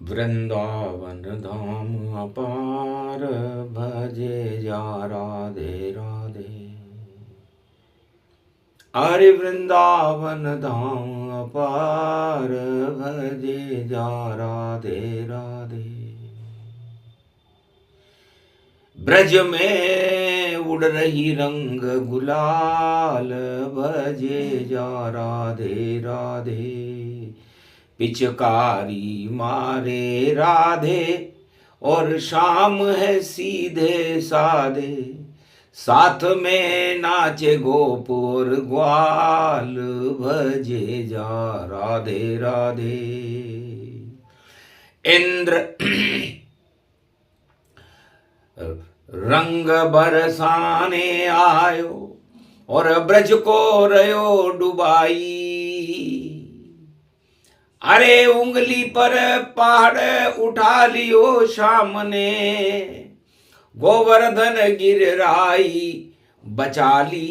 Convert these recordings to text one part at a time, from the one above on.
वृंदावन धाम अपार भजे जा राधे राधे। अरे वृंदावन धाम अपार भजे जा राधे राधे। ब्रज में उड़ रही रंग गुलाल भजे जा राधे राधे। पिचकारी मारे राधे और शाम है सीधे साधे। साथ में नाचे गोपुर ग्वाल भजे जा राधे राधे। इंद्र रंग बरसाने आयो और ब्रज को रयो डुबाई। अरे उंगली पर पहाड़ उठा लियो शाम ने। गोवर्धन गिरराई बचा ली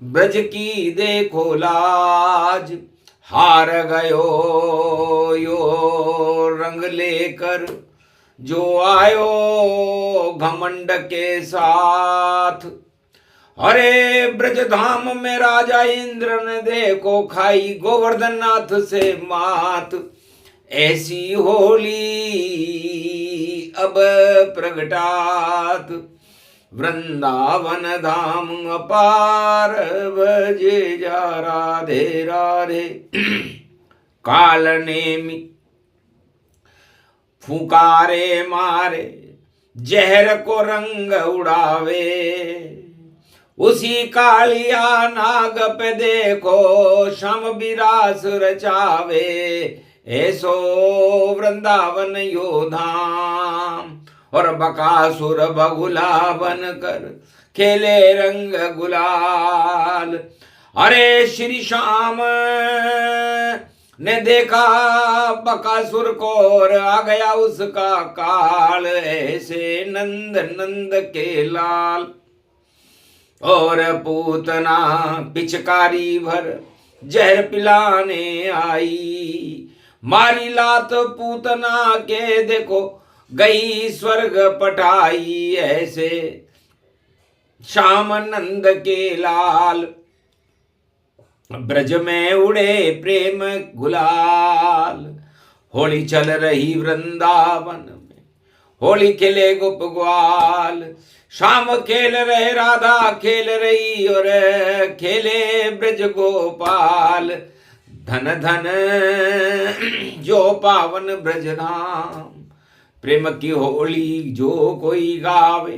ब्रज की देखो लाज। हार गयो यो रंग लेकर जो आयो घमंड के साथ। अरे ब्रजधाम में राजा इंद्र ने देखो खाई गोवर्धन नाथ से मात। ऐसी होली अब प्रगटात वृंदावन धाम अपार भजे जा राधे राधे। काल नेमी फुकारे मारे जहर को रंग उड़ावे। उसी कालिया नाग पे देखो शम विरास रचावे। ऐसो वृंदावन यो धाम और बकासुर बगुला बन कर खेले रंग गुलाल। अरे श्री श्याम ने देखा बकासुर को और आ गया उसका काल। ऐसे नंद नंद के लाल और पूतना पिचकारी भर जहर पिलाने आई। मारी लात पूतना के देखो गई स्वर्ग पटाई। ऐसे श्याम नंद के लाल ब्रज में उड़े प्रेम गुलाल। होली चल रही वृंदावन में होली खेले गोप ग्वाल। शाम खेल रहे राधा खेल रही और खेले ब्रज गोपाल। धन धन जो पावन ब्रज धाम प्रेम की होली जो कोई गावे।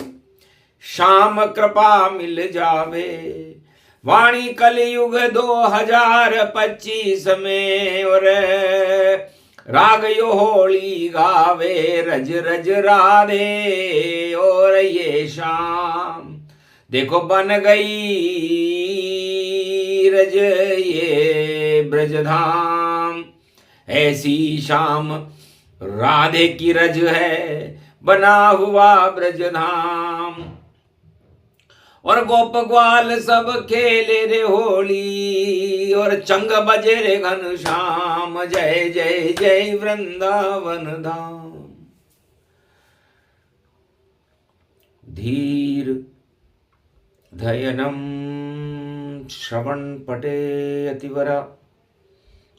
शाम कृपा मिल जावे। वाणी कलयुग 2025 में और राग यो होली गावे। रज रज राधे और ये शाम देखो बन गई रज ये ब्रजधाम। ऐसी शाम राधे की रज है बना हुआ ब्रजधाम। और गोप ग्वाल सब खेले रे होली और चंग बजे रे घनश्याम। जय जय जय वृंदावन धाम। धीर धयनम श्रवण पटे अतिवरा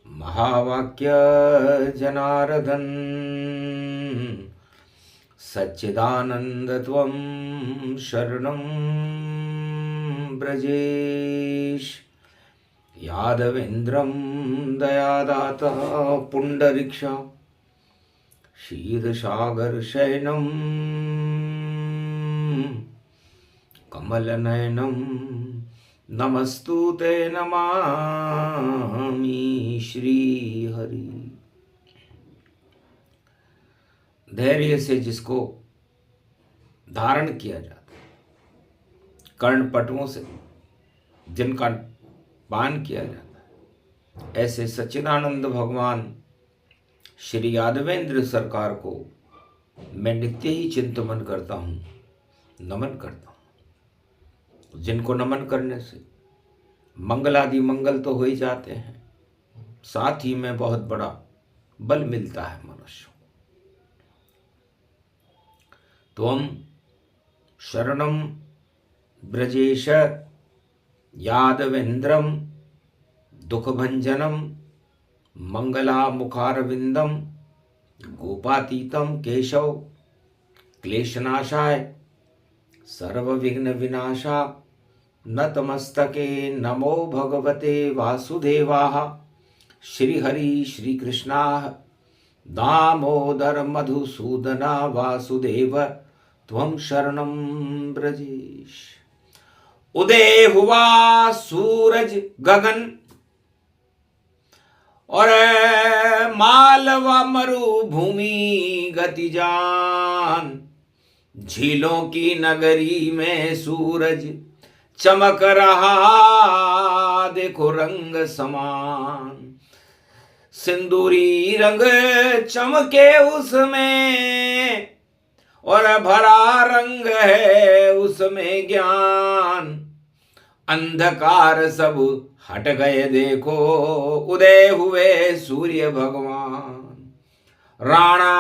महावाक्य जनार्दन। सच्चिदानंद त्वं शरणं ब्रजेश। यादवेन्द्रं दयादाता पुंडरीक्षा क्षीरसागर शयनं कमलनयनं नमस्तुते नमामि श्रीहरि। धैर्य से जिसको धारण किया जाता है, कर्णपटुओं से जिनका पान किया जाता है, ऐसे सच्चिदानंद भगवान श्री यादवेंद्र सरकार को मैं नित्य ही चिंतन करता हूँ, नमन करता हूँ। जिनको नमन करने से मंगल आदि मंगल तो हो ही जाते हैं, साथ ही में बहुत बड़ा बल मिलता है मनुष्य को। त्वं शरणं ब्रजेश यादवेन्द्रं दुःखभञ्जनं मङ्गलामुखारविन्दं गोपातीतं केशव क्लेशनाशाय सर्वविघ्नविनाशा नतमस्तके नमो भगवते वासुदेवाय श्रीहरि श्रीकृष्णाः दामोदर मधुसूदना वासुदेव त्वं शरणं ब्रजेश। उदय हुआ सूरज गगन और मालवा मरुभूमि गति जान, झीलों की नगरी में सूरज चमक रहा देखो रंग समान, सिंदूरी रंग चमके उसमें और भरा रंग है उसमें ज्ञान, अंधकार सब हट गए देखो उदय हुए सूर्य भगवान। राणा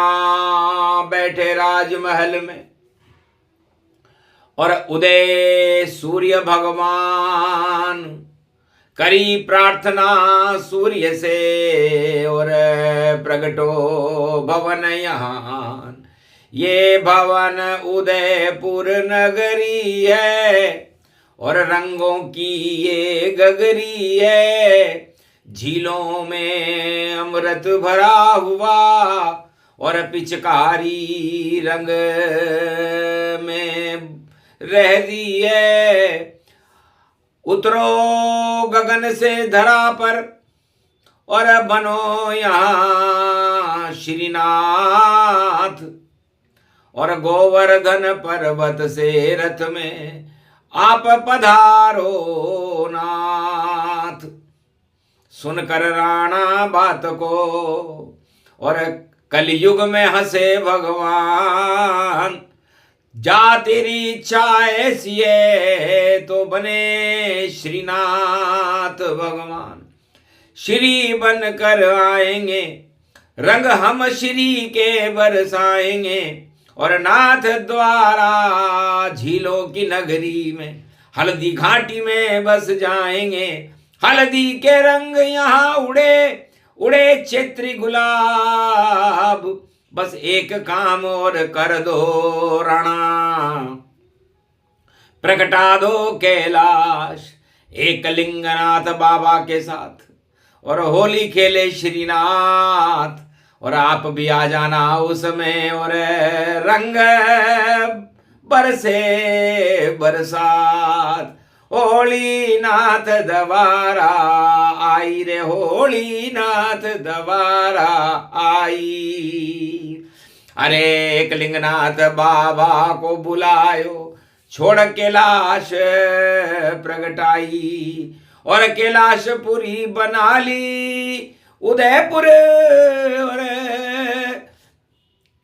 बैठे राजमहल में और उदय सूर्य भगवान, करी प्रार्थना सूर्य से और प्रगटो भवन यहाँ, ये भवन उदयपुर नगरी है और रंगों की ये गगरी है, झीलों में अमृत भरा हुआ और पिचकारी रंग में रहती है। उतरो गगन से धरा पर और बनो यहाँ श्रीनाथ, और गोवर्धन पर्वत से रथ में आप पधारो नाथ। सुनकर राणा बात को और कलयुग में हंसे भगवान, जा तेरी इच्छा ऐसी है तो बने श्रीनाथ भगवान। श्री बन कर आएंगे रंग हम श्री के बरसाएंगे, और नाथ द्वारा झीलों की नगरी में हल्दी घाटी में बस जाएंगे। हल्दी के रंग यहाँ उड़े उड़े क्षेत्री गुलाब, बस एक काम और कर दो राणा, प्रगटा दो कैलाश एक लिंगनाथ बाबा के साथ और होली खेले श्रीनाथ, और आप भी आ जाना उसमें और रंग बरसे बरसात। होली नाथ दवारा आई रे, होली नाथ दवारा आई। अरे एक लिंगनाथ बाबा को बुलायो, छोड़ कैलाश प्रगटाई और कैलाशपुरी बना ली उदयपुर, और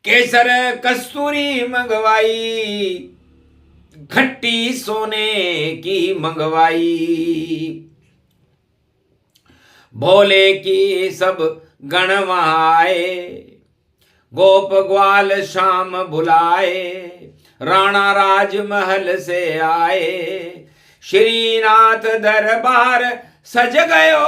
केसर कस्तूरी मंगवाई, खट्टी सोने की मंगवाई, भोले की सब गणवाए, गोप ग्वाल शाम बुलाए, राणा राजमहल से आए। श्रीनाथ दरबार सज गयो,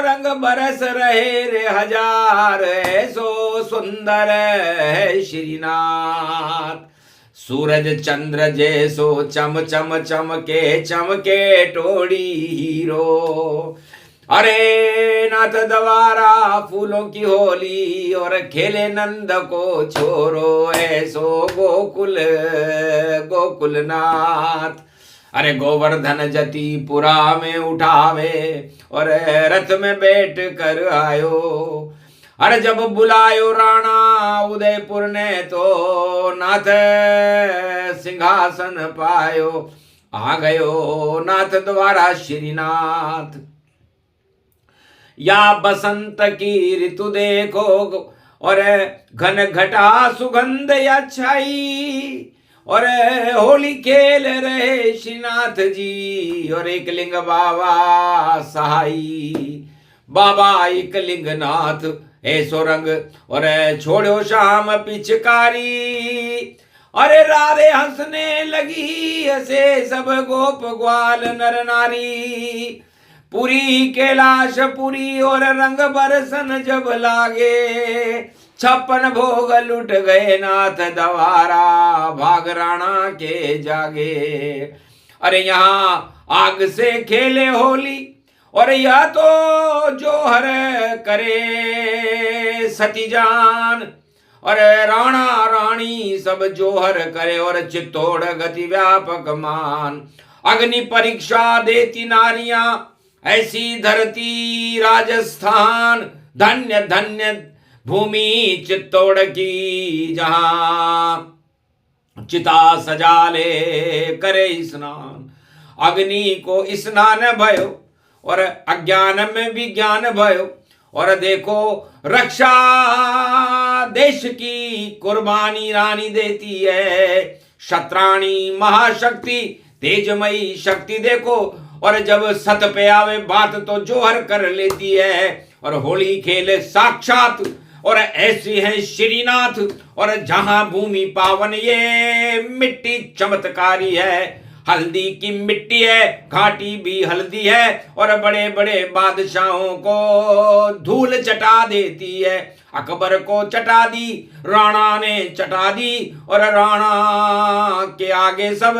रंग बरस रहे रे हजार, ऐसो सुंदर है श्रीनाथ। सूरज चंद्र जैसो चम चम चमके चमके टोड़ी हीरो। अरे नाथ दवारा फूलों की होली और खेले नंद को छोरो, ऐसो गोकुल गोकुलनाथ। अरे गोवर्धन जतिपुरा में उठावे और रथ में बैठ कर आयो। अरे जब बुलायो राणा उदयपुर ने तो नाथ सिंहासन पायो, आ गयो नाथ द्वारा श्रीनाथ। या बसंत की ऋतु देखो और घन घटा सुगंध या छाई, और होली खेल रहे श्रीनाथ जी और एक लिंग बाबा सहाई। बाबा एक लिंग नाथ ऐसो रंग और छोड़ो शाम पिचकारी, अरे राधे हंसने लगी, हंसे सब गोप ग्वाल नर नारी। पुरी कैलाश पुरी और रंग बरसन जब लागे, 56 भोग लुट गए नाथ दवारा, भाग राणा के जागे। अरे यहाँ आग से खेले होली, और यह तो जोहर करे सती जान। और राणा रानी सब जोहर करे, और चित्तौड़ गति व्यापक मान। अग्नि परीक्षा देती नारियां, ऐसी धरती राजस्थान। धन्य धन्य भूमि चित्तौड़ की, जहां चिता सजा ले करे स्नान। अग्नि को स्नान भयो, और अज्ञान में विज्ञान भयो। और देखो रक्षा देश की कुर्बानी रानी देती है। शत्राणी महाशक्ति तेजमयी शक्ति देखो, और जब सत पे आवे बात तो जोहर कर लेती है। और होली खेले साक्षात, और ऐसी है श्रीनाथ। और जहां भूमि पावन ये मिट्टी चमत्कारी है। हल्दी की मिट्टी है, घाटी भी हल्दी है, और बड़े बड़े बादशाहों को धूल चटा देती है। अकबर को चटा दी, राणा ने चटा दी, और राणा के आगे सब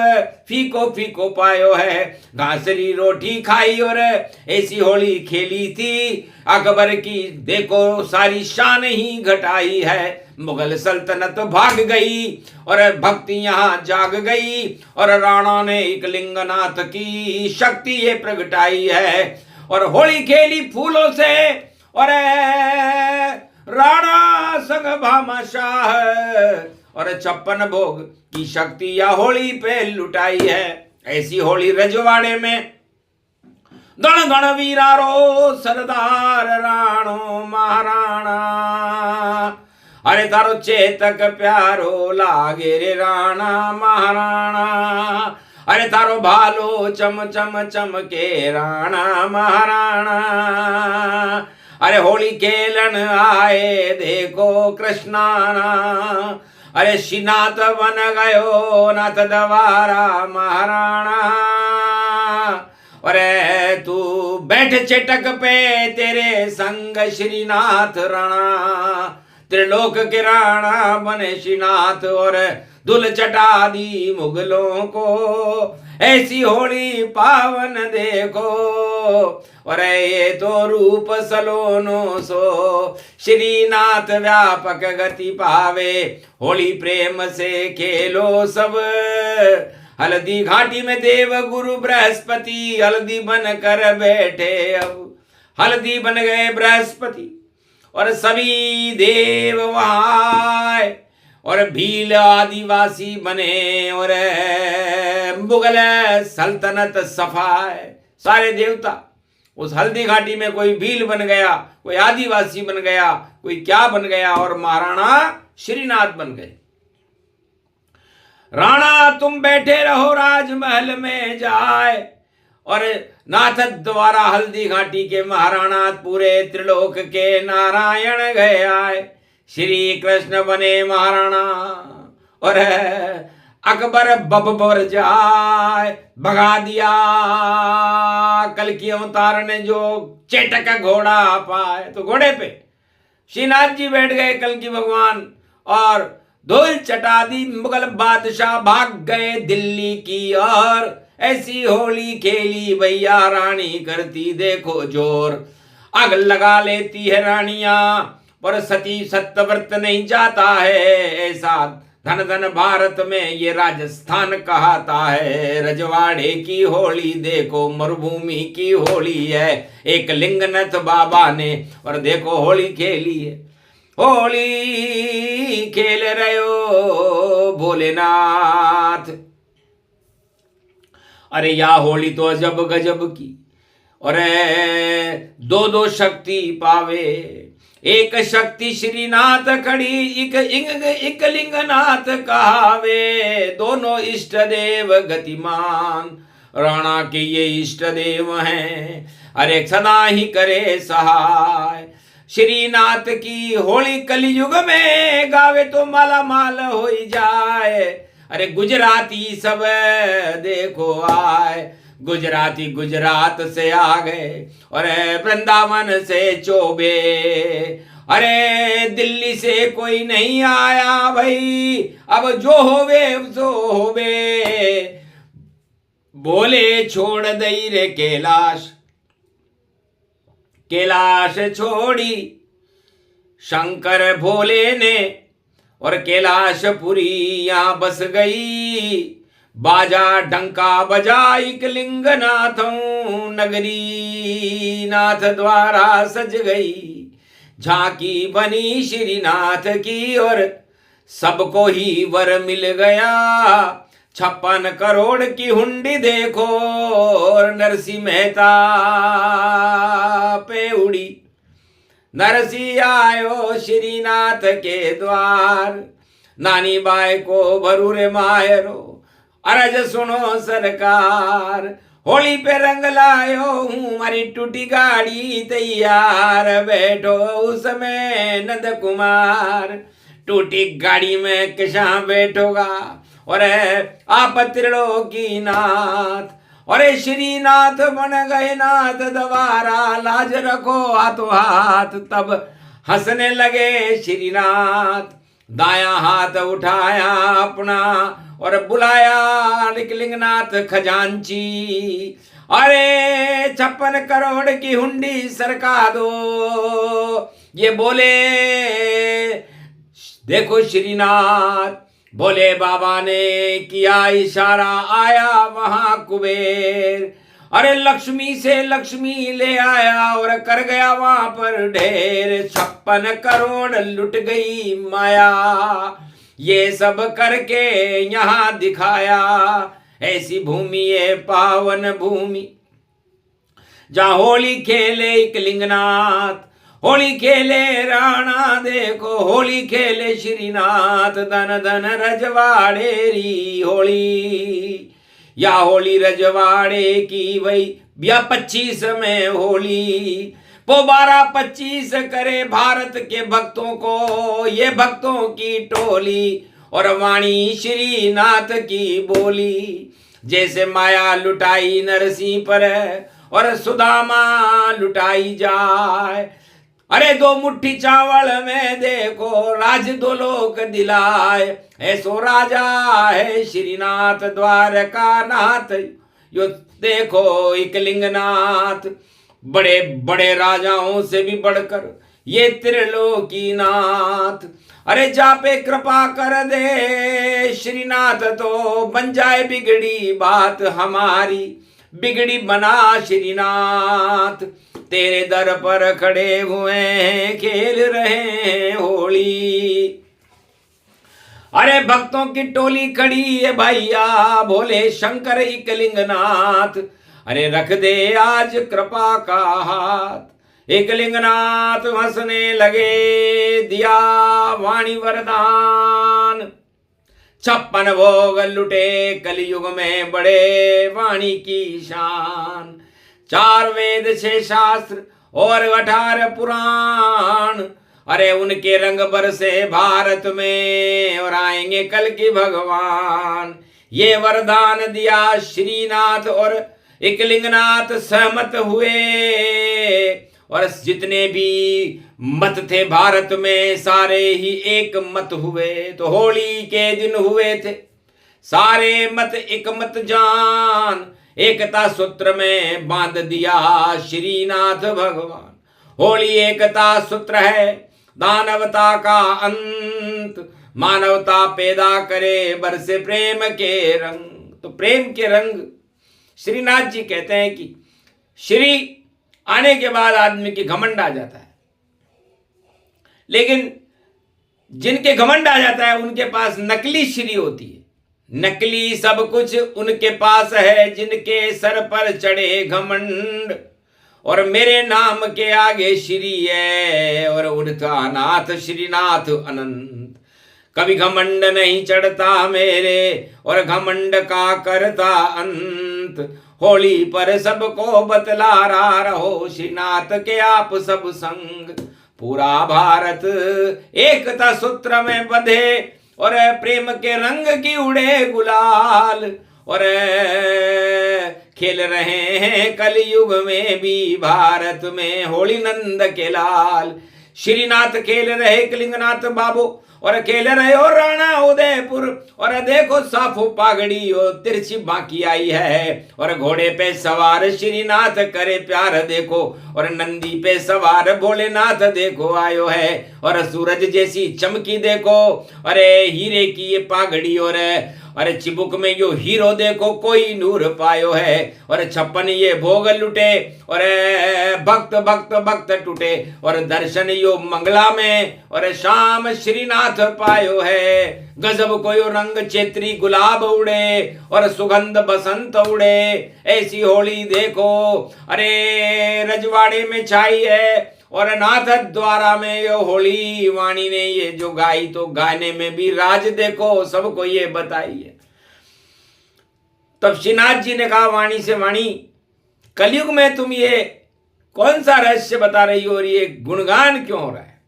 फीको फीको पायो है। घासरी रोटी खाई और ऐसी होली खेली थी। अकबर की देखो सारी शान ही घटाई है। मुगल सल्तनत भाग गई, और भक्ति यहाँ जाग गई। और राणा ने एक लिंगनाथ की शक्ति ये प्रगटाई है। और होली खेली फूलों से, और राणा संग भामाशाह, और 56 भोग की शक्ति या होली पे लुटाई है। ऐसी होली रजवाड़े में गण गण वीरारो सरदार राणो महाराणा। अरे तारो चेतक प्यारो लागे रे राणा महाराणा। अरे तारो भालो चम चम चमके राणा महाराणा। अरे होली खेलन आए देखो कृष्णाना। अरे श्रीनाथ बन गयो नाथ दवारा महाराणा। अरे तू बैठ चेटक पे तेरे संग श्रीनाथ राणा। त्रिलोक के राणा बने श्रीनाथ, और दुल चटा दी मुगलों को। ऐसी होली पावन देखो, और ये तो रूप सलोनो सो। श्रीनाथ व्यापक गति पावे, होली प्रेम से खेलो सब। हल्दी घाटी में देव गुरु बृहस्पति, हल्दी बन कर बैठे अब। हल्दी बन गए बृहस्पति, और सभी देव वहां, और भील आदिवासी बने, और मुगल सल्तनत सफाए। सारे देवता उस हल्दी घाटी में, कोई भील बन गया, कोई आदिवासी बन गया, कोई क्या बन गया, और महाराणा श्रीनाथ बन गए। राणा तुम बैठे रहो राजमहल में जाए, और नाथ द्वारा हल्दी घाटी के महाराणा पूरे त्रिलोक के नारायण गए आए। श्री कृष्ण बने महाराणा, और अकबर बब्बर जाए भगा दिया। कल की अवतार ने जो चेटक घोड़ा पाए, तो घोड़े पे श्रीनाथ जी बैठ गए कल की भगवान, और धूल चटा दी। मुगल बादशाह भाग गए दिल्ली की ओर। ऐसी होली खेली भैया रानी करती देखो जोर। आग लगा लेती है रानियां, पर सती सत्यव्रत नहीं जाता है। ऐसा धन धन भारत में ये राजस्थान कहाता है। रजवाड़े की होली देखो मरुभूमि की होली है। एक लिंगनाथ बाबा ने और देखो होली खेली है। होली खेल रहे हो भोलेनाथ। अरे या होली तो अजब गजब की, और दो दो शक्ति पावे। एक शक्ति श्रीनाथ खड़ी, एक लिंगनाथ कहावे। दोनों इष्ट देव गतिमान, राणा के ये इष्ट देव हैं। अरे सदा ही करे सहाय। श्रीनाथ की होली कलयुग में गावे तो माला माल हो जाए। अरे गुजराती सब देखो आए, गुजराती गुजरात से आ गए और वृंदावन से चोबे। अरे दिल्ली से कोई नहीं आया भाई, अब जो होवे सो होवे। बोले छोड़ दई रे कैलाश, कैलाश छोड़ी शंकर भोले ने और कैलाशपुरी यहां बस गई। बाजा डंका बजाई लिंगनाथों, नगरी नाथ द्वारा सज गई। झांकी बनी श्रीनाथ की और सबको ही वर मिल गया। 56 करोड़ की हुंडी देखो और नरसिंह मेहता पे उड़ी। नरसिंह आयो श्रीनाथ के द्वार, नानी बाई को भरूरे मायरो अरज सुनो सरकार। होली पे रंग लायो हूँ हमारी टूटी गाड़ी तैयार, बैठो उसमें नंद कुमार। टूटी गाड़ी में किसा बैठोगा और आप त्रिलोकी नाथ। और श्रीनाथ बन गए नाथ दोबारा, लाज रखो हाथों हाथ। तब हंसने लगे श्रीनाथ, दाया हाथ उठाया अपना और बुलाया लिंगनाथ खजांची। अरे 56 करोड़ की हुंडी सरका दो। ये बोले देखो श्रीनाथ, भोले बाबा ने किया इशारा, आया वहां कुबेर। अरे लक्ष्मी से लक्ष्मी ले आया और कर गया वहां पर ढेर। 56 करोड़ लुट गई माया, ये सब करके यहां दिखाया। ऐसी भूमि है पावन भूमि, जहां होली खेले एक लिंगनाथ, होली खेले राणा देखो, होली खेले श्रीनाथ। धन धन रजवाड़ेरी होली, या होली रजवाड़े की वही या 25 में होली। वो 12-25 करे भारत के भक्तों को, ये भक्तों की टोली। और वाणी श्रीनाथ की बोली, जैसे माया लुटाई नरसिंह पर और सुदामा लुटाई जाए। अरे 2 मुट्ठी चावल में देखो राज 2 लोक दिलाए। ऐसो राजा है श्रीनाथ द्वारका नाथ, यो देखो एक लिंगनाथ। बड़े बड़े राजाओं से भी बढ़कर ये त्रिलोकी नाथ। अरे जा पे कृपा कर दे श्रीनाथ, तो बन जाए बिगड़ी बात हमारी। बिगड़ी बना श्रीनाथ, तेरे दर पर खड़े हुए हैं, खेल रहे हैं होली। अरे भक्तों की टोली खड़ी है भैया, भोले शंकर एक लिंगनाथ। अरे रख दे आज कृपा का हाथ। एक लिंगनाथ हंसने लगे, दिया वाणी वरदान। 56 भोग लुटे कलयुग में, बड़े वाणी की शान। 4 वेद 6 शास्त्र और 18 पुराण। अरे उनके रंग बरसे भारत में और आएंगे कल की भगवान। ये वरदान दिया श्रीनाथ और एक लिंगनाथ सहमत हुए। और जितने भी मत थे भारत में सारे ही एक मत हुए। तो होली के दिन हुए थे सारे मत एक मत जान, एकता सूत्र में बांध दिया श्रीनाथ भगवान। होली एकता सूत्र है, दानवता का अंत। मानवता पैदा करे बरसे प्रेम के रंग। तो प्रेम के रंग श्रीनाथ जी कहते हैं कि श्री आने के बाद आदमी की घमंड आ जाता है, लेकिन जिनके घमंड आ जाता है उनके पास नकली श्री होती है। नकली सब कुछ उनके पास है जिनके सर पर चढ़े घमंड। और मेरे नाम के आगे श्री है और उनका नाथ श्रीनाथ अनंत। कभी घमंड नहीं चढ़ता मेरे और घमंड का करता अंत। होली पर सबको बतला रहा रहो श्रीनाथ के आप सब संग। पूरा भारत एकता सूत्र में बंधे और प्रेम के रंग की उड़े गुलाल और खेल रहे हैं कलयुग में भी भारत में होली नंद के लाल। श्रीनाथ खेल रहे कलिंगनाथ बाबू और खेल रहे हो राणा उदयपुर और देखो साफो पागड़ी और तिरछी बाकी आई है और घोड़े पे सवार श्रीनाथ करे प्यार देखो और नंदी पे सवार भोलेनाथ देखो आयो है और सूरज जैसी चमकी देखो अरे हीरे की ये पागड़ी और अरे चिबुक में यो हीरो देखो कोई नूर पायो है और 56 ये भोग लुटे और भक्त भक्त भक्त टूटे और दर्शन यो मंगला में और शाम श्रीनाथ पायो है। गजब कोई रंग चेत्री गुलाब उड़े और सुगंध बसंत उड़े ऐसी होली देखो अरे रजवाड़े में छाई है और नाथ द्वारा में ये होली वाणी ने ये जो गाई तो गाने में भी राज देखो सबको ये बताई है। तब श्रीनाथ जी ने कहा वाणी से वाणी कलयुग में तुम ये कौन सा रहस्य बता रही हो और ये गुणगान क्यों हो रहा है।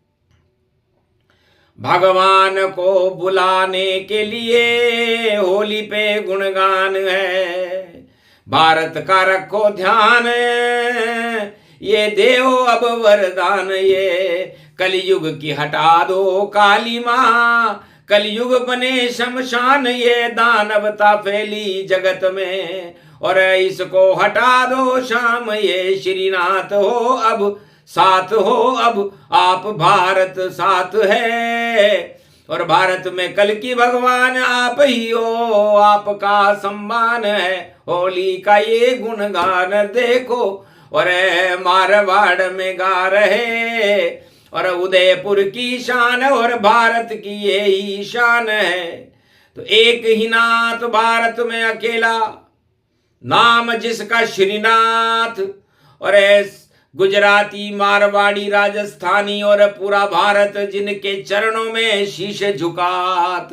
भगवान को बुलाने के लिए होली पे गुणगान है भारत का रखो ध्यान ये देव अब वरदान ये कलयुग की हटा दो काली माँ कलयुग बने शमशान ये दानवता फैली जगत में और इसको हटा दो शाम ये श्रीनाथ हो अब साथ हो अब आप भारत साथ है और भारत में कल की भगवान आप ही हो आपका सम्मान है होली का ये गुणगान देखो और मारवाड़ में गा रहे और उदयपुर की शान और भारत की यही शान है। तो एक ही नाथ भारत में अकेला नाम जिसका श्रीनाथ और गुजराती मारवाड़ी राजस्थानी और पूरा भारत जिनके चरणों में शीश झुकात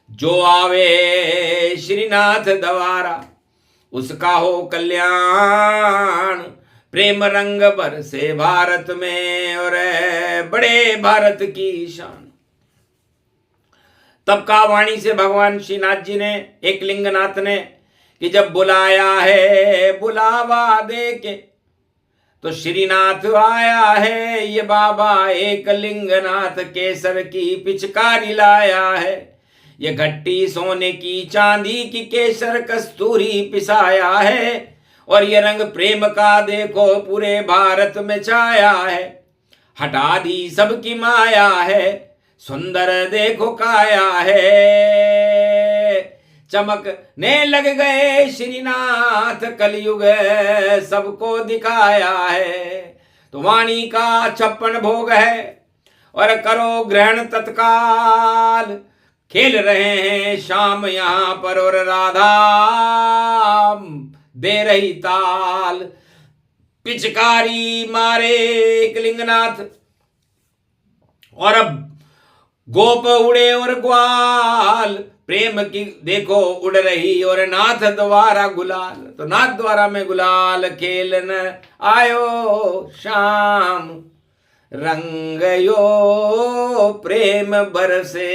जो आवे श्रीनाथ द्वारा उसका हो कल्याण प्रेम रंग बरसे भारत में और बड़े भारत की शान। तब कहा वाणी से भगवान श्रीनाथ जी ने एक लिंगनाथ ने कि जब बुलाया है बुलावा दे के तो श्रीनाथ आया है ये बाबा एक लिंगनाथ केसर की पिचकारी लाया है ये घट्टी सोने की चांदी की केसर कस्तूरी पिसाया है और ये रंग प्रेम का देखो पूरे भारत में छाया है हटा दी सबकी माया है सुंदर देखो काया है चमकने लग गए श्रीनाथ कलयुग सबको दिखाया है। तो वाणी का 56 भोग है और करो ग्रहण तत्काल खेल रहे हैं शाम यहाँ पर और राधा दे रही ताल पिचकारी मारे एक लिंगनाथ और अब गोप उड़े और ग्वाल प्रेम की देखो उड़ रही और नाथ द्वारा गुलाल। तो नाथ द्वारा में गुलाल खेलन आयो शाम रंग यो प्रेम बरसे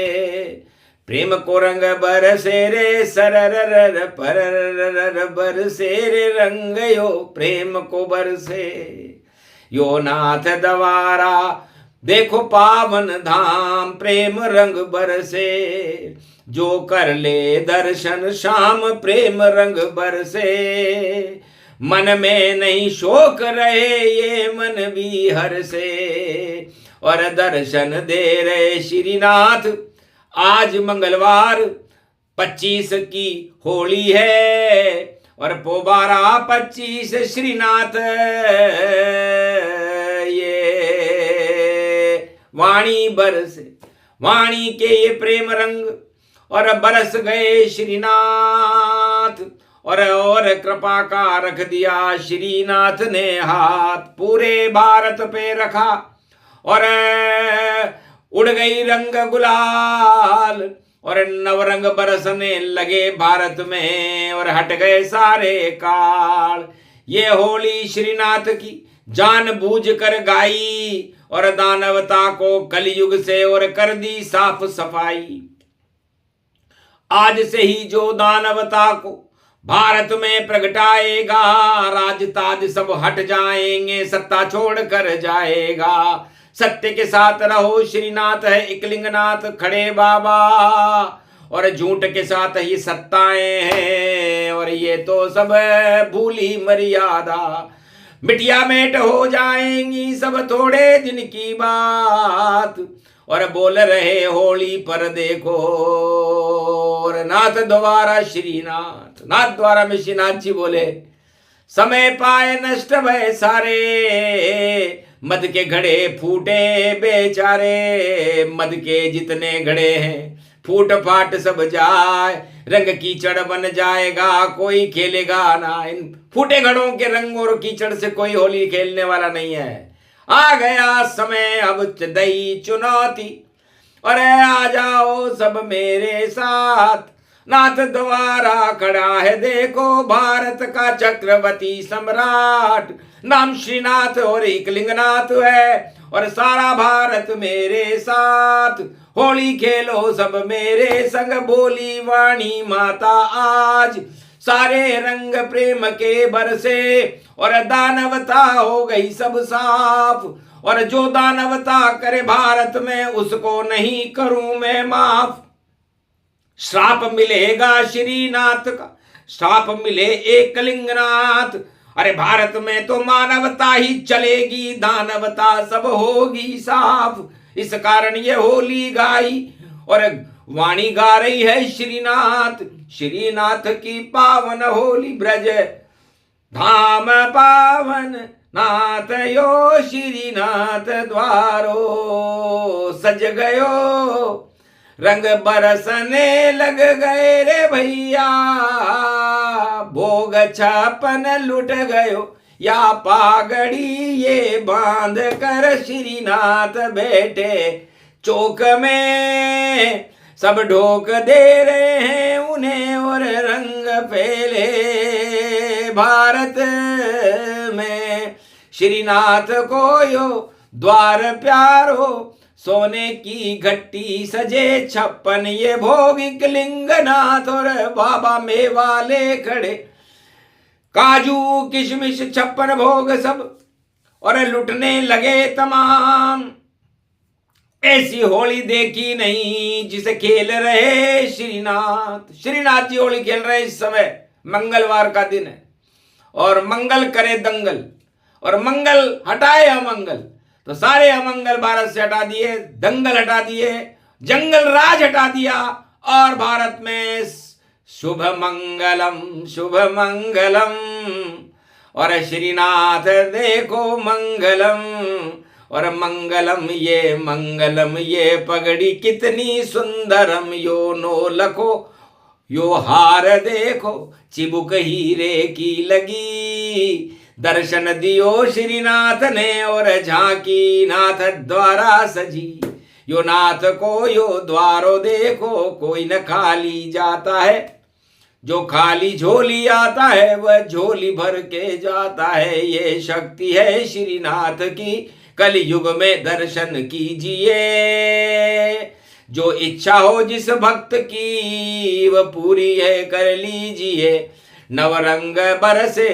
प्रेम को रंग बरसे रे सरर पर बरसे रे रंग यो प्रेम को बरसे यो नाथ द्वारा देखो पावन धाम प्रेम रंग बरसे जो कर ले दर्शन शाम प्रेम रंग बरसे मन में नहीं शोक रहे ये मन भी हर से और दर्शन दे रहे श्रीनाथ आज मंगलवार 25 की होली है और पोबारा 25 श्रीनाथ ये वाणी बरसे वाणी के ये प्रेम रंग और बरस गए श्रीनाथ और कृपा का रख दिया श्रीनाथ ने हाथ पूरे भारत पे रखा और उड़ गई रंग गुलाल और नवरंग बरसने लगे भारत में और हट गए सारे काल। ये होली श्रीनाथ की जान बूझ कर गाई और दानवता को कलयुग से और कर दी साफ सफाई। आज से ही जो दानवता को भारत में प्रगटाएगा, राज ताज सब हट जाएंगे, सत्ता छोड़ कर जाएगा। सत्य के साथ रहो, श्रीनाथ है एकलिंगनाथ खड़े बाबा, और झूठ के साथ ही सत्ताएं हैं, और ये तो सब भूली मर्यादा। मिटिया मेट हो जाएंगी सब थोड़े दिन की बात, और बोल रहे होली पर देखो, और नाथ द्वारा श्रीनाथ, नाथ द्वारा में श्रीनाथ जी बोले, समय पाए नष्ट भय सारे, मद के घड़े फूटे बेचारे। मद के जितने घड़े हैं फूट फाट सब जाए, रंग कीचड़ बन जाएगा, कोई खेलेगा ना। इन फूटे घड़ों के रंग और कीचड़ से कोई होली खेलने वाला नहीं है। आ गया समय अब दई चुनौती, अरे आ जाओ सब मेरे साथ। नाथ द्वारा खड़ा है देखो भारत का चक्रवर्ती सम्राट, नाम श्रीनाथ और एकलिंगनाथ है, और सारा भारत मेरे साथ। होली खेलो सब मेरे संग, बोली वाणी माता आज। सारे रंग प्रेम के बरसे, और दानवता हो गई सब साफ, और जो दानवता करे भारत में उसको नहीं करूं मैं माफ। श्राप मिलेगा श्रीनाथ का, श्राप मिले एकलिंगनाथ। अरे भारत में तो मानवता ही चलेगी, दानवता सब होगी साफ। इस कारण ये होली गाई और वाणी गा रही है श्रीनाथ, श्रीनाथ की पावन होली ब्रज धाम पावन, नाथ यो श्रीनाथ द्वारो सज गयो, रंग बरसने लग गए रे भैया, भोग छापन लुट गयो, या पागड़ी ये बांध कर श्रीनाथ बैठे चौक में। सब ढोक दे रहे हैं उन्हें और रंग फैले भारत में। श्रीनाथ को यो द्वार प्यारो, सोने की घट्टी सजे 56 ये भोग एकलिंगनाथ और बाबा मेवाले खड़े। काजू किशमिश 56 भोग सब और लुटने लगे तमाम। ऐसी होली देखी नहीं जिसे खेल रहे श्रीनाथ। श्रीनाथ जी होली खेल रहे इस समय, मंगलवार का दिन है, और मंगल करे दंगल, और मंगल हटाए अमंगल। तो सारे अमंगल भारत से हटा दिए, दंगल हटा दिए, जंगल राज हटा दिया, और भारत में शुभ मंगलम शुभ मंगलम। और श्रीनाथ देखो मंगलम, और मंगलम ये पगड़ी कितनी सुंदरम, यो नो लखो यो हार देखो चिबुक हीरे की लगी। दर्शन दियो श्रीनाथ ने और झांकी नाथ द्वारा सजी। यो नाथ को यो द्वारो देखो, कोई न खाली जाता है, जो खाली झोली आता है वह झोली भर के जाता है। ये शक्ति है श्रीनाथ की, कलयुग में दर्शन कीजिए। जो इच्छा हो जिस भक्त की वह पूरी है कर लीजिए। नवरंग बरसे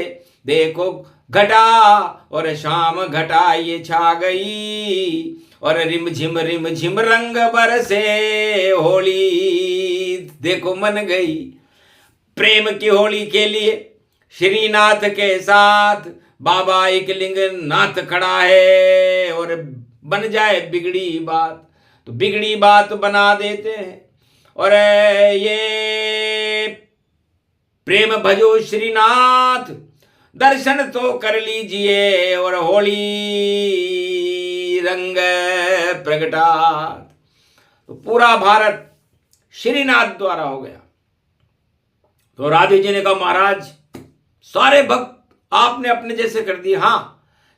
देखो घटा, और शाम घटा ये छा गई, और रिम झिम रंग बरसे होली देखो मन गई। प्रेम की होली खेलिए श्रीनाथ के साथ, बाबा एकलिंगनाथ खड़ा है। और बन जाए बिगड़ी बात तो बिगड़ी बात बना देते हैं। और ये प्रेम भजो श्रीनाथ, दर्शन तो कर लीजिए, और होली रंग प्रगटा। तो पूरा भारत श्रीनाथ द्वारा हो गया। तो राधे जी ने कहा महाराज सारे भक्त आपने अपने जैसे कर दिए। हाँ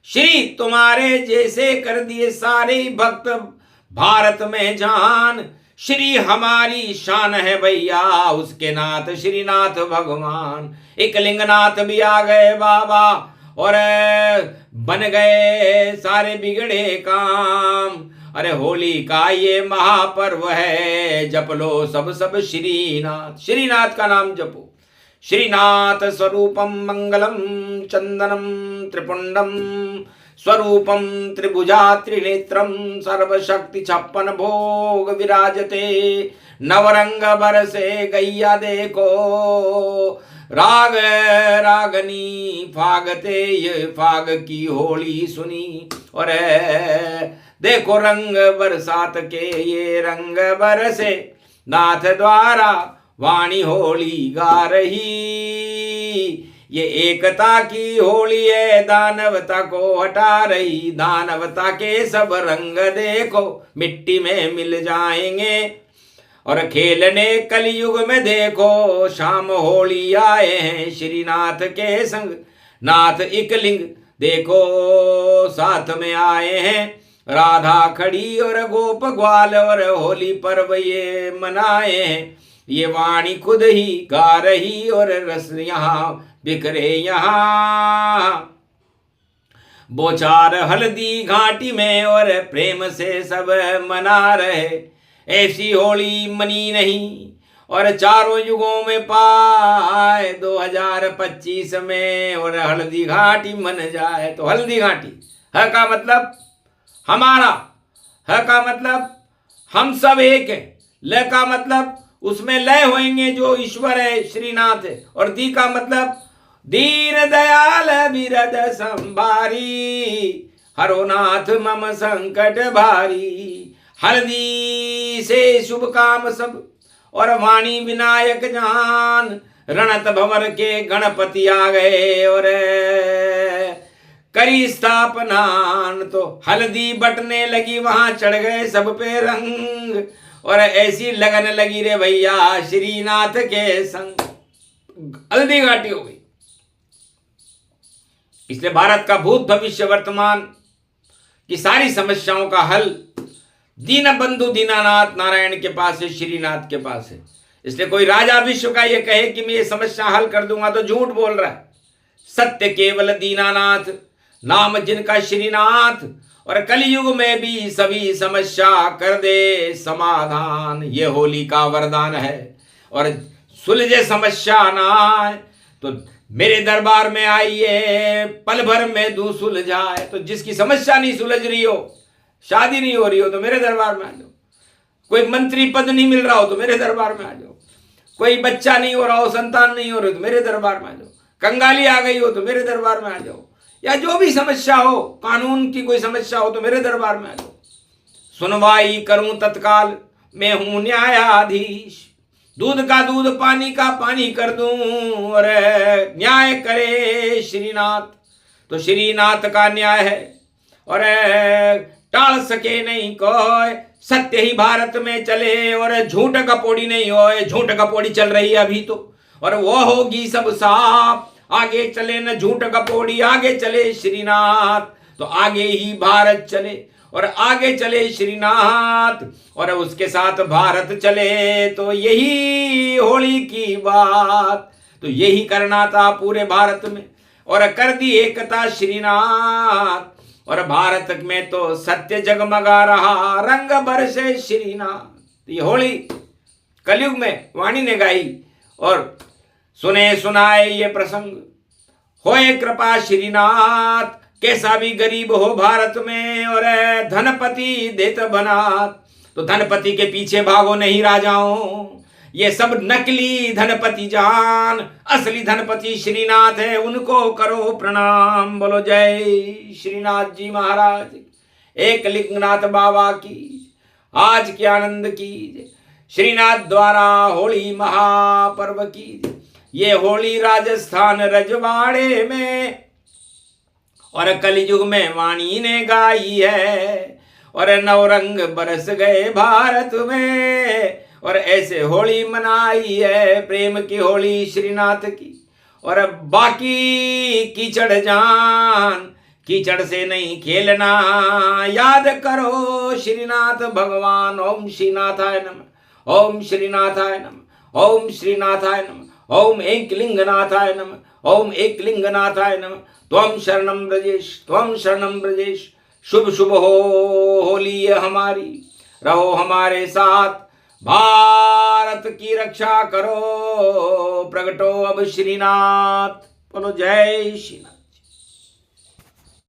श्री तुम्हारे जैसे कर दिए सारे भक्त भारत में जान। श्री हमारी शान है भैया, उसके नाथ श्रीनाथ भगवान। एकलिंगनाथ भी आ गए बाबा, और बन गए सारे बिगड़े काम। अरे होली का ये महापर्व है, जप लो सब सब श्रीनाथ, श्रीनाथ का नाम जपो। श्रीनाथ स्वरूपम मंगलम चंदनम त्रिपुंडम स्वरूपम त्रिभुजा त्रिनेत्रम सर्वशक्ति 56 भोग विराजते। नवरंग बरसे गैया देखो, राग रागनी फागते ये फाग की होली सुनी। और देखो रंग बरसात के ये रंग बरसे, नाथ द्वारा वाणी होली गा रही। ये एकता की होली है, दानवता को हटा रही। दानवता के सब रंग देखो मिट्टी में मिल जाएंगे। और खेलने कलयुग में देखो, शाम होली आए हैं श्रीनाथ के संग। नाथ एकलिंग देखो साथ में आए हैं, राधा खड़ी और गोप ग्वाल, और होली पर्व ये मनाए हैं। ये वाणी खुद ही गा रही, और रस यहाँ बिखरे यहाँ। बोचार हल्दी घाटी में और प्रेम से सब मना रहे। ऐसी होली मनी नहीं और चारों युगों में पाए 2025 में, और हल्दी घाटी मन जाए। तो हल्दी घाटी है का मतलब हमारा, है का मतलब हम सब एक है, ल का मतलब उसमें लय होंगे जो ईश्वर है श्रीनाथ है, और दी का मतलब दीन दयाल बिरद संभारी, हरोनाथ मम संकट भारी। हल्दी से शुभ काम सब और वाणी विनायक जान, रणत भंवर के गणपति आ गए और करी स्थापनान। तो हल्दी बटने लगी, वहां चढ़ गए सब पे रंग, और ऐसी लगन लगी रे भैया श्रीनाथ के संग। हल्दी घाटी हो गई। इसलिए भारत का भूत भविष्य वर्तमान की सारी समस्याओं का हल दीन बंधु दीनानाथ नारायण के पास है, श्रीनाथ के पास है। इसलिए कोई राजा विश्व का ये कहे कि मैं ये समस्या हल कर दूंगा तो झूठ बोल रहा है। सत्य केवल दीनानाथ, नाम जिनका श्रीनाथ, और कलयुग में भी सभी समस्या कर दे समाधान। ये होली का वरदान है। और सुलझे समस्या ना आए तो मेरे दरबार में आइए, पल भर में दूं सुलझाए। तो जिसकी समस्या नहीं सुलझ रही हो, शादी नहीं हो रही हो, तो मेरे दरबार में आ जाओ। कोई मंत्री पद नहीं मिल रहा हो तो मेरे दरबार में आ जाओ। कोई बच्चा नहीं हो रहा हो, संतान नहीं हो रही तो मेरे दरबार में आ जाओ। कंगाली आ गई हो तो मेरे दरबार में आ जाओ। या जो भी समस्या हो, कानून की कोई समस्या हो तो मेरे दरबार में आ जाओ। सुनवाई करूं तत्काल, मैं हूं न्यायाधीश। दूध का दूध, पानी का पानी कर दूं, और न्याय करे श्रीनाथ। तो श्रीनाथ का न्याय है और टाल सके नहीं कोई। सत्य ही भारत में चले और झूठ कपोड़ी नहीं होए। झूठ कपोड़ी चल रही है अभी तो, और वो होगी सब साफ। आगे चले न झूठ कपोड़ी, आगे चले श्रीनाथ। तो आगे ही भारत चले और आगे चले श्रीनाथ, और उसके साथ भारत चले। तो यही होली की बात, तो यही करना था पूरे भारत में, और कर दी एकता श्रीनाथ। और भारत में तो सत्य जगमगा रहा, रंग बरसे श्रीनाथ। ये होली कलयुग में वाणी ने गाई और सुने सुनाए ये प्रसंग। होए कृपा श्रीनाथ, कैसा भी गरीब हो भारत में, और धनपति देत बनात। तो धनपति के पीछे भागो नहीं राजाओं, ये सब नकली धनपति जान। असली धनपति श्रीनाथ है, उनको करो प्रणाम। बोलो जय श्रीनाथ जी महाराज, एक लिंगनाथ बाबा की आज के आनंद की। श्रीनाथ द्वारा होली महापर्व की। ये होली राजस्थान रजवाड़े में और कलयुग में वाणी ने गाई है, और नवरंग बरस गए भारत में, और ऐसे होली मनाई है प्रेम की होली श्रीनाथ की। और बाकी कीचड़ जान, कीचड़ से नहीं खेलना, याद करो श्रीनाथ भगवान। ओम श्रीनाथाय नमः, ओम श्रीनाथाय नमः, ओम श्रीनाथाय नमः, ओम एकलिंगनाथाय नमः, ओम एकलिंगनाथाय नमः। त्वं शरणं ब्रजेश, त्वं शरणं ब्रजेश। शुभ शुभ हो होली ये हमारी, रहो हमारे साथ, भारत की रक्षा करो, प्रगटो अब श्रीनाथ। बोलो जय श्रीनाथ।